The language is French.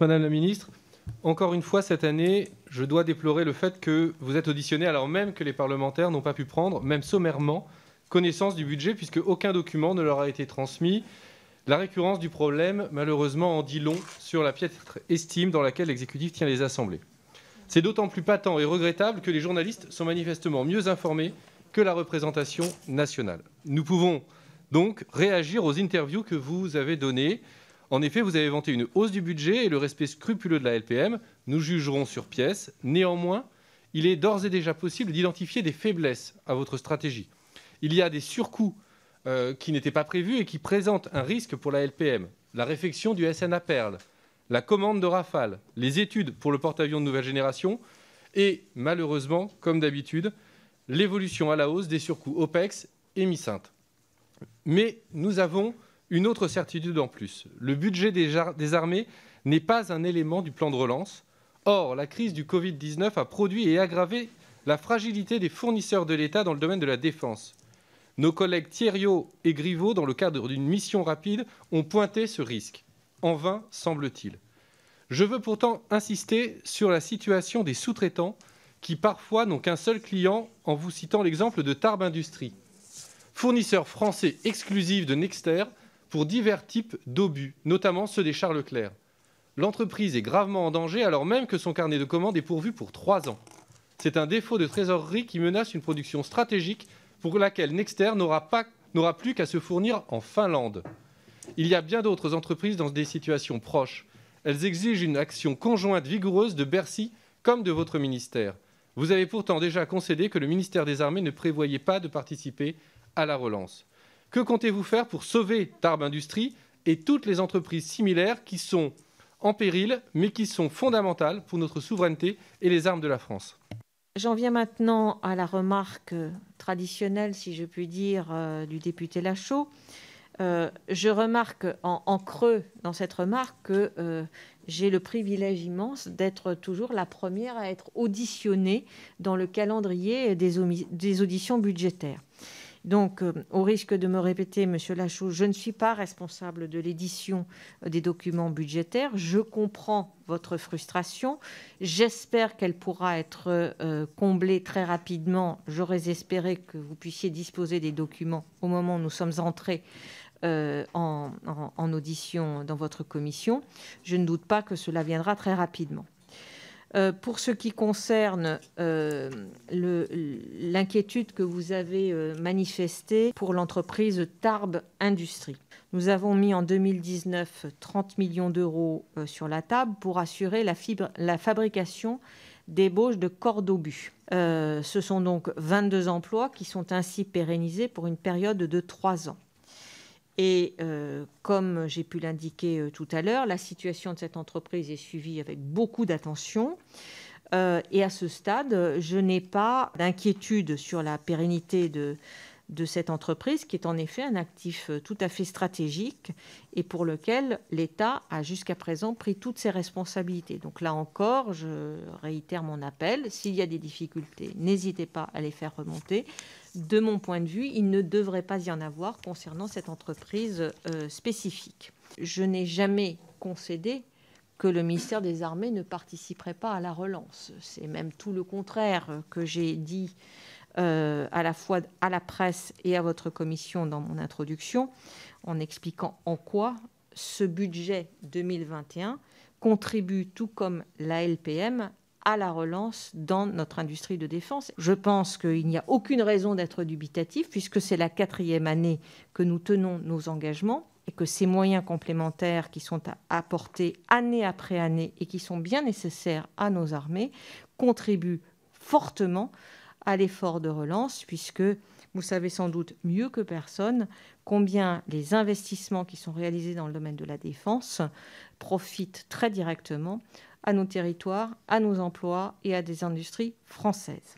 Madame la ministre, encore une fois cette année, je dois déplorer le fait que vous êtes auditionné alors même que les parlementaires n'ont pas pu prendre, même sommairement, connaissance du budget puisque aucun document ne leur a été transmis. La récurrence du problème, malheureusement, en dit long sur la piètre estime dans laquelle l'exécutif tient les assemblées. C'est d'autant plus patent et regrettable que les journalistes sont manifestement mieux informés que la représentation nationale. Nous pouvons donc réagir aux interviews que vous avez données. En effet, vous avez vanté une hausse du budget et le respect scrupuleux de la LPM. Nous jugerons sur pièce. Néanmoins, il est d'ores et déjà possible d'identifier des faiblesses à votre stratégie. Il y a des surcoûts qui n'étaient pas prévus et qui présentent un risque pour la LPM. La réfection du SNA Perle, la commande de Rafale, les études pour le porte-avions de nouvelle génération et, malheureusement, comme d'habitude, l'évolution à la hausse des surcoûts OPEX et MICINT. Mais nous avons une autre certitude en plus. Le budget des armées n'est pas un élément du plan de relance. Or, la crise du Covid-19 a produit et aggravé la fragilité des fournisseurs de l'État dans le domaine de la défense. Nos collègues Thierriot et Griveaux, dans le cadre d'une mission rapide, ont pointé ce risque. En vain, semble-t-il. Je veux pourtant insister sur la situation des sous-traitants qui parfois n'ont qu'un seul client, en vous citant l'exemple de Tarbes Industrie, fournisseur français exclusif de Nexter pour divers types d'obus, notamment ceux des Charles Leclerc. L'entreprise est gravement en danger alors même que son carnet de commandes est pourvu pour 3 ans. C'est un défaut de trésorerie qui menace une production stratégique pour laquelle Nexter n'aura plus qu'à se fournir en Finlande. Il y a bien d'autres entreprises dans des situations proches. Elles exigent une action conjointe vigoureuse de Bercy comme de votre ministère. Vous avez pourtant déjà concédé que le ministère des Armées ne prévoyait pas de participer à la relance. Que comptez-vous faire pour sauver Tarbes Industrie et toutes les entreprises similaires qui sont en péril, mais qui sont fondamentales pour notre souveraineté et les armes de la France? J'en viens maintenant à la remarque traditionnelle, si je puis dire, du député Lachaud. Je remarque en creux dans cette remarque que j'ai le privilège immense d'être toujours la première à être auditionnée dans le calendrier des auditions budgétaires. Donc, au risque de me répéter, Monsieur Lachaud, je ne suis pas responsable de l'édition des documents budgétaires. Je comprends votre frustration. J'espère qu'elle pourra être comblée très rapidement. J'aurais espéré que vous puissiez disposer des documents au moment où nous sommes entrés en audition dans votre commission. Je ne doute pas que cela viendra très rapidement. Pour ce qui concerne l'inquiétude que vous avez manifestée pour l'entreprise Tarbes Industrie, nous avons mis en 2019 30 millions d'euros sur la table pour assurer la fabrication d'ébauches de corps d'obus. Ce sont donc 22 emplois qui sont ainsi pérennisés pour une période de 3 ans. Et comme j'ai pu l'indiquer tout à l'heure, la situation de cette entreprise est suivie avec beaucoup d'attention. Et à ce stade, je n'ai pas d'inquiétude sur la pérennité de cette entreprise, qui est en effet un actif tout à fait stratégique et pour lequel l'État a jusqu'à présent pris toutes ses responsabilités. Donc là encore, je réitère mon appel. S'il y a des difficultés, n'hésitez pas à les faire remonter. De mon point de vue, il ne devrait pas y en avoir concernant cette entreprise spécifique. Je n'ai jamais concédé que le ministère des Armées ne participerait pas à la relance. C'est même tout le contraire que j'ai dit à la fois à la presse et à votre commission dans mon introduction, en expliquant en quoi ce budget 2021 contribue, tout comme la LPM, à la relance dans notre industrie de défense. Je pense qu'il n'y a aucune raison d'être dubitatif, puisque c'est la 4e année que nous tenons nos engagements et que ces moyens complémentaires qui sont apportés année après année et qui sont bien nécessaires à nos armées contribuent fortement à l'effort de relance, puisque vous savez sans doute mieux que personne combien les investissements qui sont réalisés dans le domaine de la défense profitent très directement à nos territoires, à nos emplois et à des industries françaises.